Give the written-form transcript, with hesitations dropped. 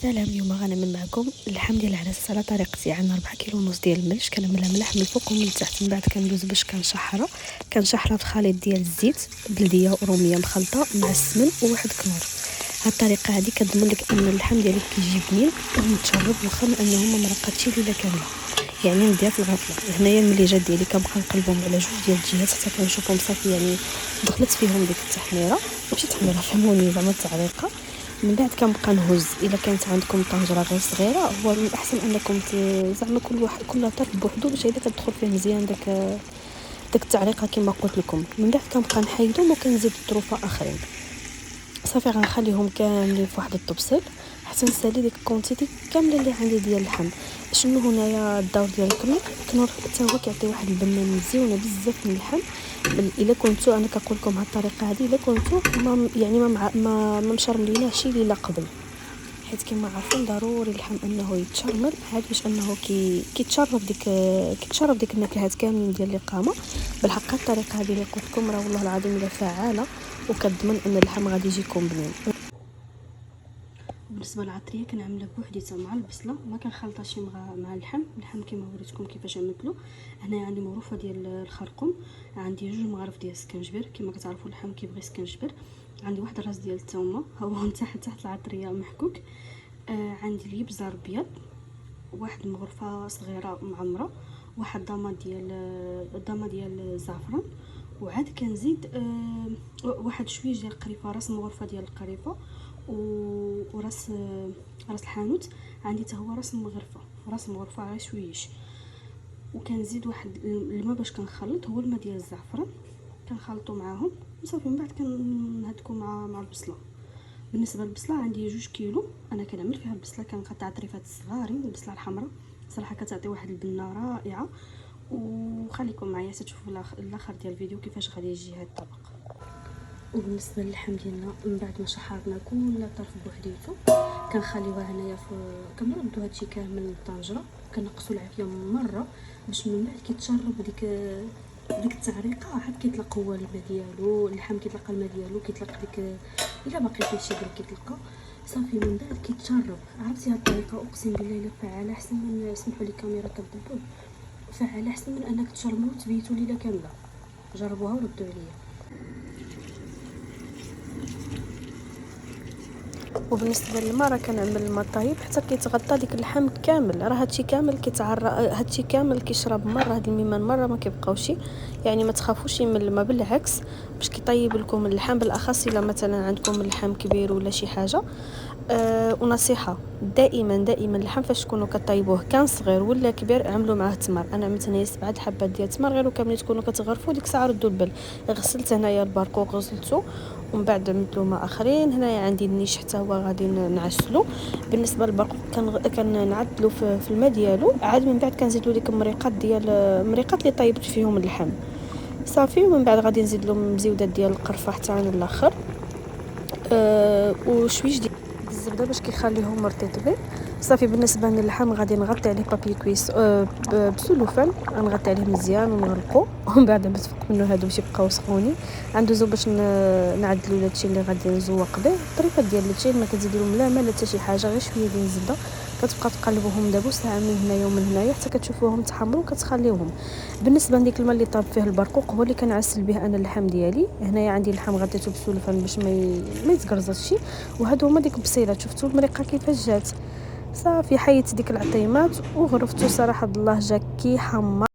سلام. اليوم غنعمل معكم اللحم ديال العدس على طريقتي. عندنا 4 كيلو ونص ديال الملح، كنعملها ملح من الفوق ومن التحت، من بعد كندوز باش كنشحرها في خليط ديال الزيت بلديه وروميه مخلطه مع السمن وواحد كنور. هاد الطريقه هذه كتضمن لك ان اللحم ديالك كيجي بنين ومتشرب، واخا انه ما مرقاتش ليله كامله، يعني نديها في الغفله. هنايا المليجات ديالي كنبقى نقلبهم على جوج ديال الجهات حتى كنشوفهم صافي، يعني دخلت فيهم ديك التحميره، ماشي تحميره، فهموني زعما التعليقه. من بعد كنبقى نهز. الا كانت عندكم طنجره غير صغيره، هو من الاحسن انكم زعما كل طرف بوحدو باش هيدا كتدخل فيه مزيان داك التعليقه كما قلت لكم. من بعد كنبقى نحيدهم وكنزيد الطروفه اخرين. صافي غنخليهم كاملين في واحد الطبسيل حتى نسالي ديك الكونتيتي كامله اللي عندي ديال اللحم. شنو هنايا الدور ديال الكنور حتى هو كيعطي واحد البنه مزيونه بزاف من اللحم. الا كنتو انا كنقول لكم هاد الطريقه هذه، الا كنتو ما يعني ما مشرمليناهش ليله قبل، حيت كما عارفين ضروري اللحم انه يتشرمل عاد باش انه كيتشرب ديك النكهات كاملين ديال الاقامه. بالحق الطريقه هذه اللي قلت لكم راه والله العظيم الا فعاله، وكتضمن ان اللحم غادي يجيكم بنين. بالنسبه للعطريه كنعملها بوحديتها مع البصله، ما كنخلطهاش مع اللحم كما وريتكم كيفاش عملتلو. هنايا عندي مغروفه ديال الخرقوم، عندي 2 مغارف ديال السكنجبير، كما كتعرفوا اللحم كيبغي السكنجبير. عندي واحد الراس ديال الثومه ها هو تحت العطريه محكوك. عندي الابزار ابيض، واحد مغرفه صغيره معمره، واحد ضامه ديال الزعفران، وعاد كنزيد واحد شويه ديال القريفه، راس مغرفه ديال القريفه، وراس الحانوت عندي حتى هو راس مغرفه غير شويش. وكنزيد واحد الماء باش كنخلط، هو الماء ديال الزعفران كنخلطو معاهم وصافي. من بعد كنهدكو مع البصله. بالنسبه للبصله عندي 2 كيلو، انا كنعمل فيها البصله كنقطع طريفات صغارين. البصله الحمراء صراحه كتعطي واحد البنه رائعه، وخليكم معايا تشوفوا الاخر ديال الفيديو كيفاش غادي يجي هذا الطبق. وبالنسبه للحم ديالنا من بعد ما شحرنا كل طرف بوحديتو كنخليوها هنايا كنردوا هادشي كامل للطنجره، كنقصوا العافيه مره باش من بعد كيتشرب ديك التعريقه، عاد كيطلق هو الماء ديالو، اللحم كيطلق الماء ديالو، كيطلق ديك الا باقي فيه شي كيطلقه صافي. من بعد كيتشرب. عرفتي هاد الطريقه اقسم بالله الا فعاله، احسن من سمحوا لي الكاميرا كتضبط، فعاله احسن من انك تشربوا وتبيتوا ليله كامله. جربوها وردوا عليا. وبالنسبه للماء راه كنعمل الماء طايب حتى كيتغطى ديك اللحم كامل. راه هادشي كامل هادشي كامل كيشرب مره، هاد الميمان مره ما كيبقاوش، يعني ما تخافوش من الماء، بالعكس باش كيطيب لكم اللحم، بالاخص الا مثلا عندكم اللحم كبير ولا شي حاجه. ونصيحه دائما اللحم فاش تكونوا كطيبوه كان صغير ولا كبير عملوا معاه تمر. انا عملت هنايا 7 حبات ديال التمر، غير وكاملين تكونوا كتغرفوا ديك الساعه ردوا البال. غسلت هنايا البرقوق غسلته، ومن بعد عملت له ماء اخرين. هنايا عندي النيش حتى هو غادي نعسلو. بالنسبه للبرقوق كنعدلو في الماء ديالو، عاد من بعد كنزيد له ديك المريقات اللي طيبت فيهم اللحم صافي. ومن بعد غادي نزيد له مزيودات ديال القرفه حتى للاخر، وشويش ديال الزبده باش كيخليهم مرطبين صافي. بالنسبه للحم غادي نغطي عليه بابي كويس بسلوفان، غنغطي عليه مزيان ونغلقو، ومن بعد نتفق منه هادو باش يبقاو سخونين. ندوزو باش نعدلو داكشي اللي غادي نزوق به. الطريقه ديال الشيء ما كتزيدوا لهم لا مال حتى شي حاجه، غير شويه ديال الزبده كتبقى تقلبوهم دابا ساعه من هنايا ومن هنايا حتى كتشوفوهم تحمروا وكتخليوهم. بالنسبه لديك الماء اللي طاب فيه البرقوق هو اللي كنعسل به انا اللحم ديالي. هنايا عندي اللحم غطيته بسلوفان باش ما يتقرصش، وهادو هما ديك البصيلات. شفتوا المريقه كيفاش جات؟ صافي حيت ديك العطيمات وغرفتو، صراحه الله جا كي حمر.